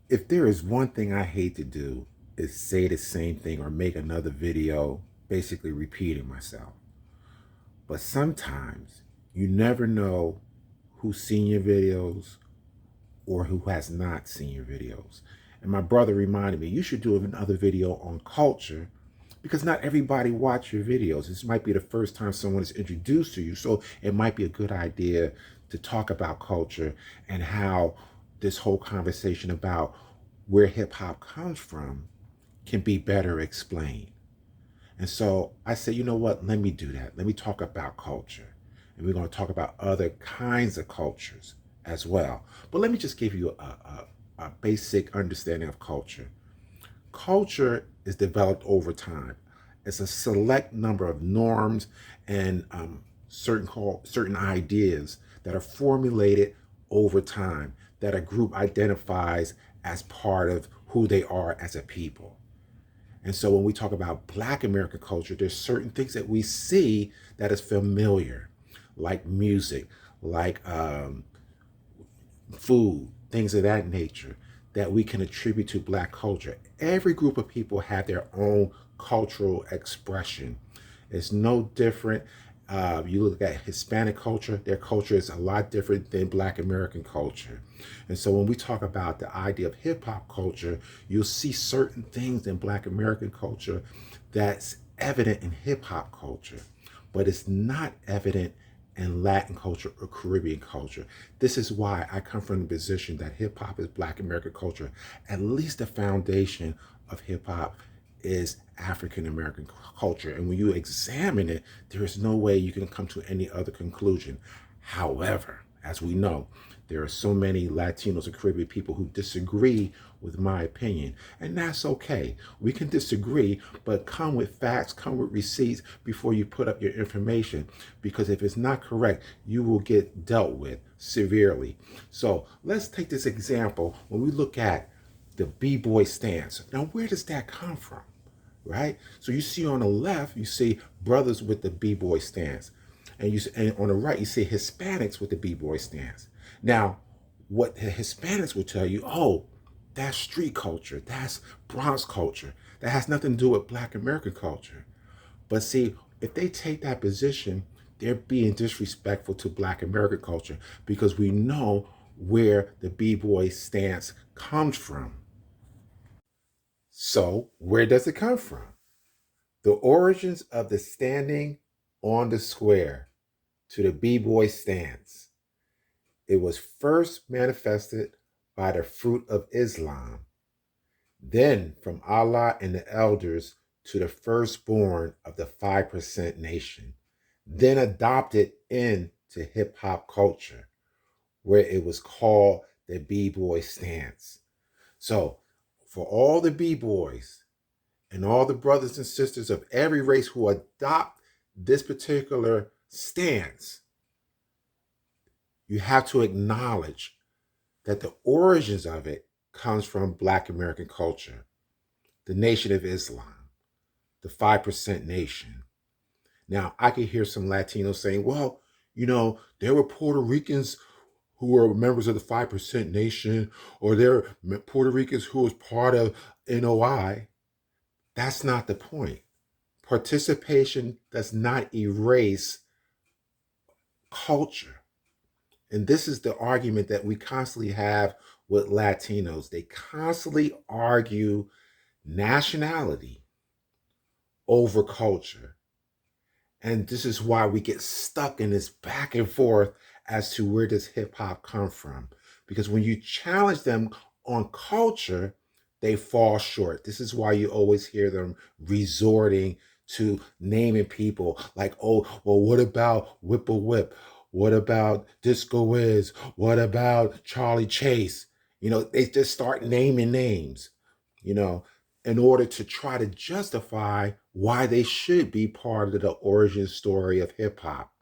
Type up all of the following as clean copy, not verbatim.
If there is one thing I hate to do, is say the same thing or make another video basically repeating myself. But sometimes you never know who's seen your videos or who has not seen your videos. And my brother reminded me, you should do another video on culture because not everybody watch your videos. This might be the first time someone is introduced to you. So it might be a good idea to talk about culture and how this whole conversation about where hip hop comes from can be better explained. And so I said, you know what? Let me do that. Let me talk about culture. And we're going to talk about other kinds of cultures as well. But let me just give you a basic understanding of culture. Culture is developed over time. It's a select number of norms and certain ideas that are formulated over time that a group identifies as part of who they are as a people. And so when we talk about Black American culture, there's certain things that we see that is familiar, like music, like food, things of that nature, that we can attribute to Black culture. Every group of people have their own cultural expression. It's no different. You look at Hispanic culture, their culture is a lot different than Black American culture. And so when we talk about the idea of hip hop culture, you'll see certain things in Black American culture that's evident in hip hop culture, but it's not evident in Latin culture or Caribbean culture. This is why I come from the position that hip hop is Black American culture. At least the foundation of hip hop is African American culture. And when you examine it, there is no way you can come to any other conclusion. However, as we know, there are so many Latinos and Caribbean people who disagree with my opinion, and that's okay. We can disagree, but come with facts, come with receipts before you put up your information, because if it's not correct, you will get dealt with severely. So let's take this example when we look at the B-boy stance. Now, where does that come from? Right? So you see on the left, you see brothers with the B-boy stance. And on the right, you see Hispanics with the B-boy stance. Now, what the Hispanics will tell you, oh, that's street culture, that's Bronx culture. That has nothing to do with Black American culture. But see, if they take that position, they're being disrespectful to Black American culture because we know where the B-boy stance comes from. So, where does it come from? The origins of the standing on the square to the B-boy stance. It was first manifested by the fruit of Islam, then from Allah and the elders to the firstborn of the 5% nation, then adopted into hip hop culture, where it was called the B-boy stance. So, for all the B-boys and all the brothers and sisters of every race who adopt this particular stance, you have to acknowledge that the origins of it comes from Black American culture, the Nation of Islam, the 5% nation. Now, I can hear some Latinos saying, well, there were Puerto Ricans who were members of the 5% nation, or there are Puerto Ricans who was part of NOI. That's not the point. Participation does not erase culture. And this is the argument that we constantly have with Latinos. They constantly argue nationality over culture. And this is why we get stuck in this back and forth as to where does hip hop come from. Because when you challenge them on culture, they fall short. This is why you always hear them resorting to naming people like, oh, well, what about Whipple Whip? What about Disco Wiz? What about Charlie Chase? They just start naming names, you know, in order to try to justify why they should be part of the origin story of hip hop.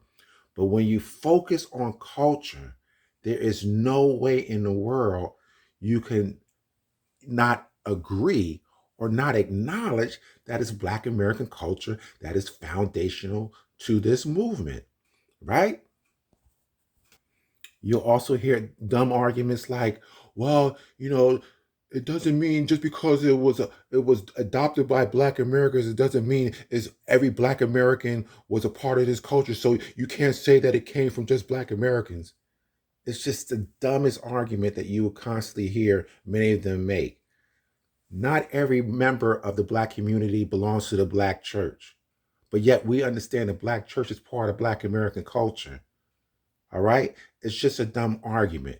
But when you focus on culture, there is no way in the world you can not agree or not acknowledge that it's Black American culture that is foundational to this movement, right? You'll also hear dumb arguments like, well, it doesn't mean just because it was adopted by Black Americans, it doesn't mean is every Black American was a part of this culture. So you can't say that it came from just Black Americans. It's just the dumbest argument that you will constantly hear many of them make. Not every member of the Black community belongs to the Black church, but yet we understand the Black church is part of Black American culture. All right? It's just a dumb argument.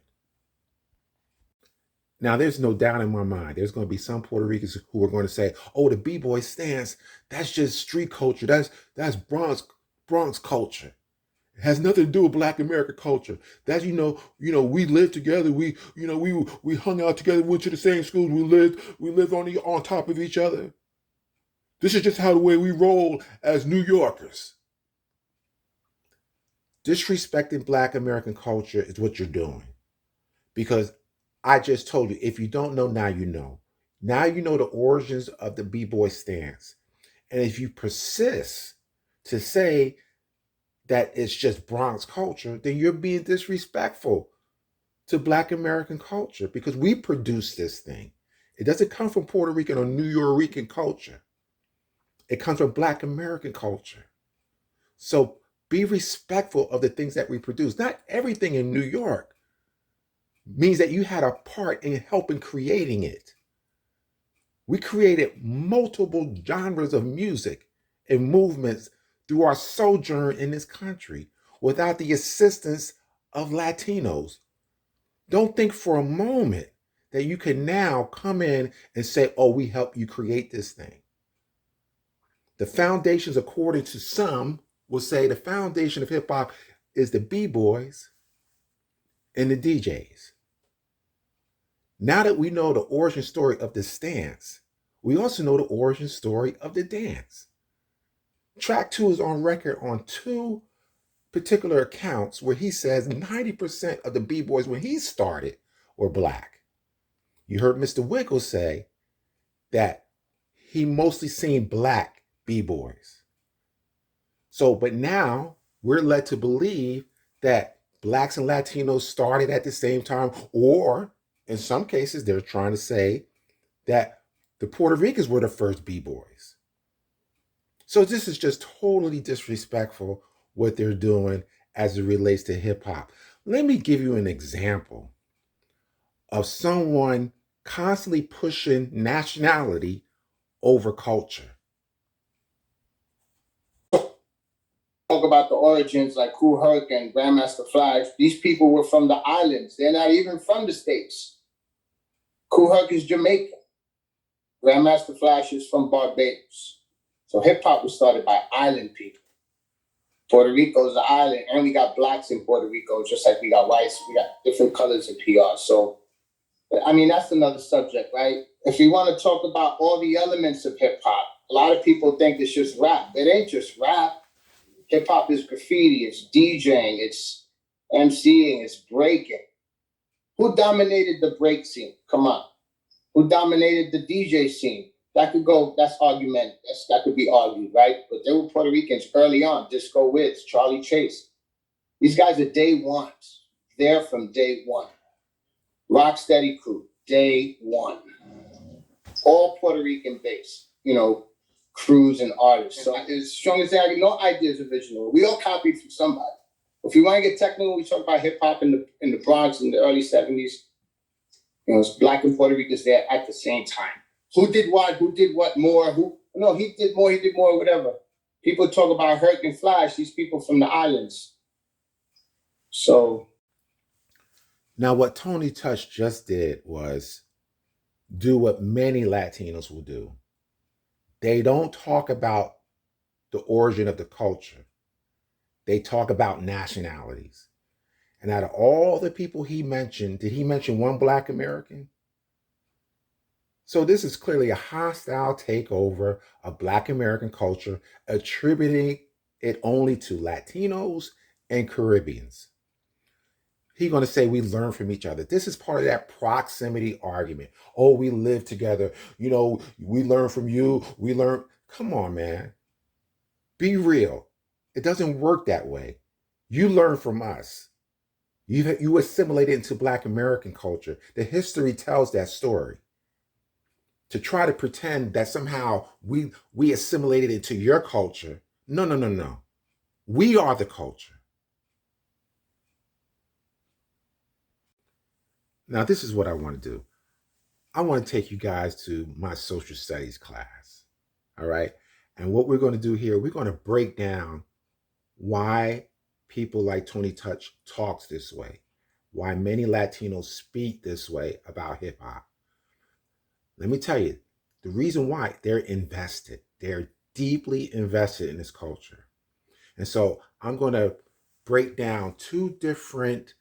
Now, there's no doubt in my mind, there's going to be some Puerto Ricans who are going to say, "Oh, the b-boy stance, that's just street culture. That's Bronx culture. It has nothing to do with Black American culture. That's we lived together. We hung out together, went to the same schools. We lived on top of each other. This is just how the way we roll as New Yorkers." Disrespecting Black American culture is what you're doing, because I just told you, if you don't know, now you know. Now you know the origins of the b-boy stance. And if you persist to say that it's just Bronx culture, then you're being disrespectful to Black American culture, because we produce this thing. It doesn't come from Puerto Rican or New Yorican culture. It comes from Black American culture. So be respectful of the things that we produce. Not everything in New York means that you had a part in helping creating it. We created multiple genres of music and movements through our sojourn in this country without the assistance of Latinos. Don't think for a moment that you can now come in and say, "Oh, we helped you create this thing." The foundations, according to some, will say the foundation of hip hop is the b-boys and the DJs. Now that we know the origin story of the stance, we also know the origin story of the dance. Track 2 is on record on 2 particular accounts where he says 90% of the b-boys when he started were Black. You heard Mr. Wiggles say that he mostly seen Black b-boys. So, but now we're led to believe that Blacks and Latinos started at the same time, or in some cases, they're trying to say that the Puerto Ricans were the first b-boys. So this is just totally disrespectful what they're doing as it relates to hip hop. Let me give you an example of someone constantly pushing nationality over culture. Talk about the origins, like Kool Herc and Grandmaster Flash. These people were from the islands. They're not even from the States. Kool Herc is Jamaican. Grandmaster Flash is from Barbados. So hip hop was started by island people. Puerto Rico is an island, and we got Blacks in Puerto Rico, just like we got whites. We got different colors in PR. So, I mean, that's another subject, right? If you want to talk about all the elements of hip hop, a lot of people think it's just rap. It ain't just rap. Hip hop is graffiti, it's DJing, it's MCing, it's breaking. Who dominated the break scene? Come on. Who dominated the DJ scene? That could go, that's argument. That could be argued, right? But they were Puerto Ricans early on. Disco Wiz, Charlie Chase. These guys are day ones. They're from day one. Rocksteady Crew, day one. All Puerto Rican based, crews and artists. So as strong as they have, no idea is original. We all copied from somebody. If you want to get technical, we talk about hip hop in the Bronx in the early 70s. It's Black and Puerto Ricans there at the same time. Who did what? Who did what more? He did more, whatever. People talk about Herc and Flash, these people from the islands. So. Now, what Tony Touch just did was do what many Latinos will do. They don't talk about the origin of the culture. They talk about nationalities. And out of all the people he mentioned, did he mention one Black American? So this is clearly a hostile takeover of Black American culture, attributing it only to Latinos and Caribbeans. He's going to say we learn from each other. This is part of that proximity argument. Oh, we live together. We learn from you. We learn. Come on, man. Be real. It doesn't work that way. You learn from us. You assimilate into Black American culture. The history tells that story. to try to pretend that somehow we assimilated into your culture. No, no, no, no. We are the culture. Now, this is what I want to do. I want to take you guys to my social studies class. All right. And what we're going to do here, we're going to break down why people like Tony Touch talks this way, why many Latinos speak this way about hip hop. Let me tell you, the reason why they're invested, they're deeply invested in this culture. And so I'm going to break down two different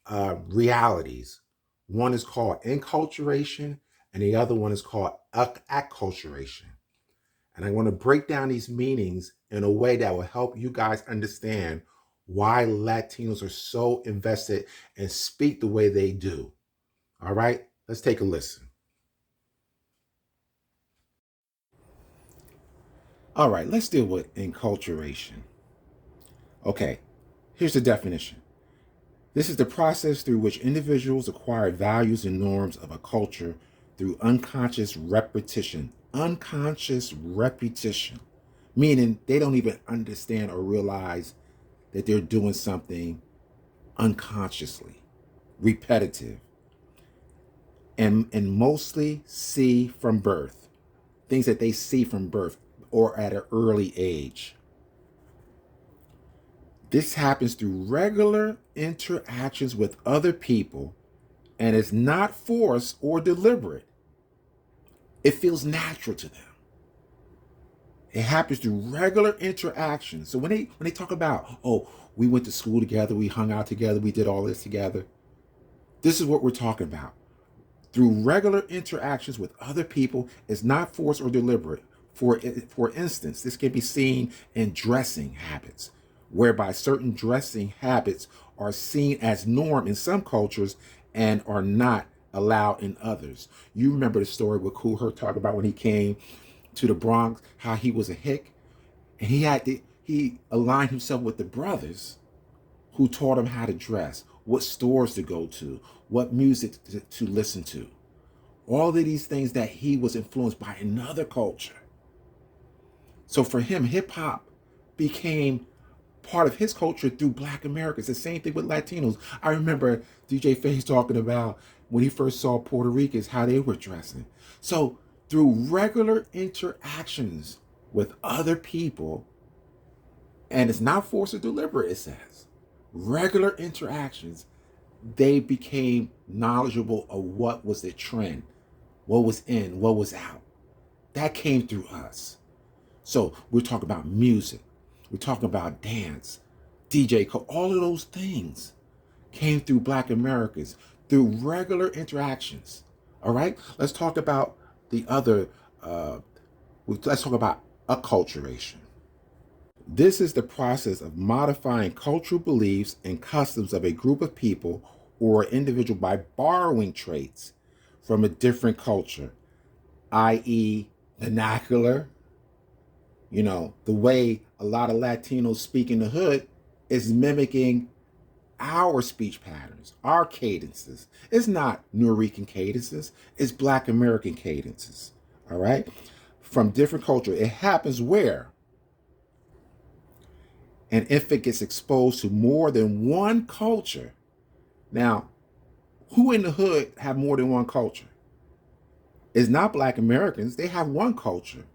realities. One is called enculturation, and the other one is called acculturation. And I want to break down these meanings in a way that will help you guys understand why Latinos are so invested and speak the way they do. All right, let's take a listen. All right, let's deal with enculturation. Okay, here's the definition. This is the process through which individuals acquire values and norms of a culture through unconscious repetition. Unconscious repetition, meaning they don't even understand or realize that they're doing something unconsciously, repetitive, and mostly see from birth, things that they see from birth or at an early age. This happens through regular interactions with other people and is not forced or deliberate. It feels natural to them. It happens through regular interactions. So when they talk about, oh, we went to school together, we hung out together, we did all this together, this is what we're talking about. Through regular interactions with other people, is not forced or deliberate. For instance, this can be seen in dressing habits, whereby certain dressing habits are seen as norm in some cultures and are not allowed in others. You remember the story with Kool Herc talked about when he came to the Bronx, how he was a hick, and he aligned himself with the brothers who taught him how to dress, what stores to go to, what music to listen to. All of these things that he was influenced by another culture. So for him, hip hop became part of his culture through Black Americans. The same thing with Latinos. I remember DJ Faze talking about when he first saw Puerto Ricans, how they were dressing. So through regular interactions with other people, and it's not forced or deliberate, it says, regular interactions, they became knowledgeable of what was the trend, what was in, what was out. That came through us. So we're talking about music, we're talking about dance, DJ, all of those things came through Black Americans, through regular interactions. All right, let's talk about the other, let's talk about acculturation. This is the process of modifying cultural beliefs and customs of a group of people or an individual by borrowing traits from a different culture, i.e., vernacular. You know, the way a lot of Latinos speak in the hood is mimicking our speech patterns, our cadences. It's not Nuyorican cadences, it's Black American cadences. All right? From different culture. It happens where an infant gets exposed to more than one culture. Now, who in the hood have more than one culture? It's not Black Americans. They have one culture.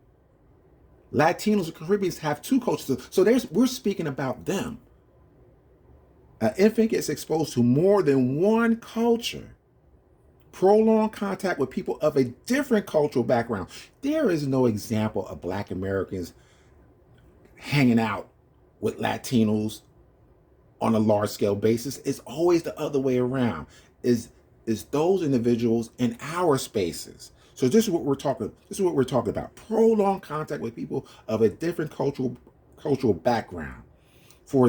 Latinos and Caribbeans have two cultures. So we're speaking about them. An infant gets exposed to more than one culture. Prolonged contact with people of a different cultural background. There is no example of Black Americans hanging out with Latinos on a large scale basis. It's always the other way around. Is those individuals in our spaces. So this is what we're talking. This is what we're talking about. Prolonged contact with people of a different cultural background. For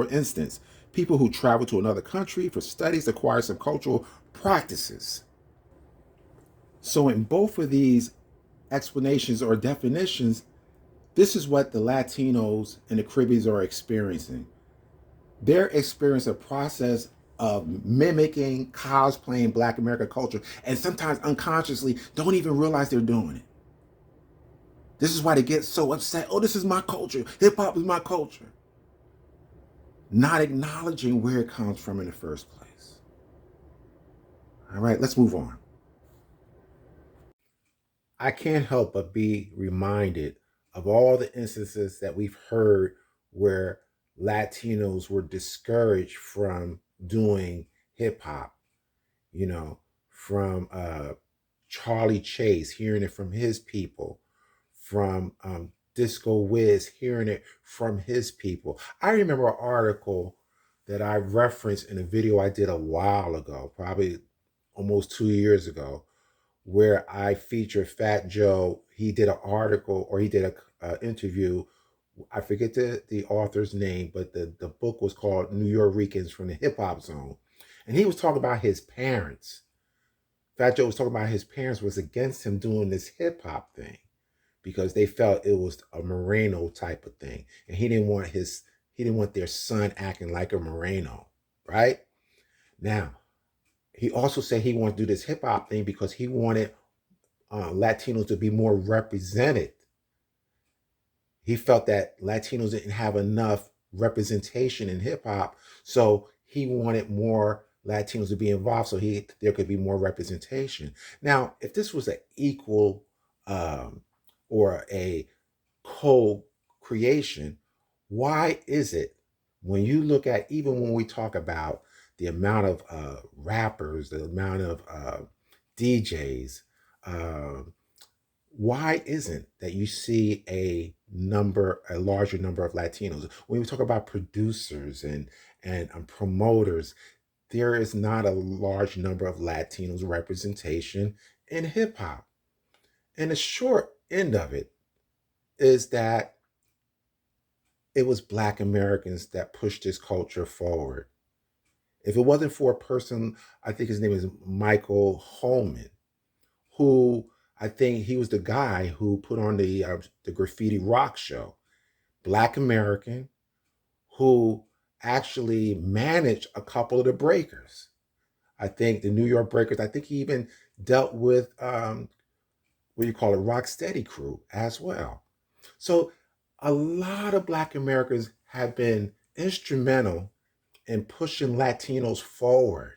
instance, people who travel to another country for studies acquire some cultural practices. So in both of these explanations or definitions, this is what the Latinos and the Caribbeans are experiencing. They're experiencing a process of mimicking, cosplaying Black American culture, and sometimes unconsciously don't even realize they're doing it. This is why they get so upset. Oh, this is my culture. Hip hop is my culture. Not acknowledging where it comes from in the first place. All right, let's move on. I can't help but be reminded of all the instances that we've heard where Latinos were discouraged from doing hip hop, you know, from Charlie Chase, hearing it from his people, from Disco Wiz, hearing it from his people. I remember an article that I referenced in a video I did a while ago, probably almost 2 years ago, where I featured Fat Joe. He did an article, or he did a interview. I forget the author's name, but the book was called New Yorkers from the Hip Hop Zone. And he was talking about his parents. Fat Joe was talking about his parents was against him doing this hip hop thing because they felt it was a Moreno type of thing. And he didn't want their son acting like a Moreno, right? Now, he also said he wanted to do this hip hop thing because he wanted Latinos to be more represented. He felt that Latinos didn't have enough representation in hip hop, so he wanted more Latinos to be involved, so there could be more representation. Now, if this was an equal or a co-creation, why is it when you look at, even when we talk about the amount of rappers, the amount of DJs, why isn't that you see a larger number of Latinos? When we talk about producers and promoters, there is not a large number of Latinos representation in hip hop. And the short end of it is that it was Black Americans that pushed this culture forward. If it wasn't for a person, I think his name is Michael Holman, who, I think he was the guy who put on the graffiti rock show, Black American, who actually managed a couple of the breakers. I think the New York Breakers. I think he even dealt with what do you call it, Rocksteady crew as well. So a lot of Black Americans have been instrumental in pushing Latinos forward.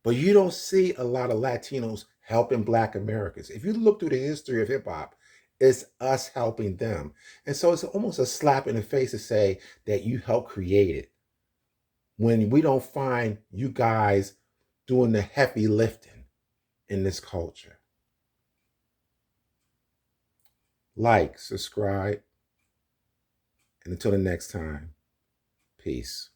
But you don't see a lot of Latinos helping Black Americans. If you look through the history of hip hop, it's us helping them. And so it's almost a slap in the face to say that you helped create it when we don't find you guys doing the heavy lifting in this culture. Like, subscribe, and until the next time, peace.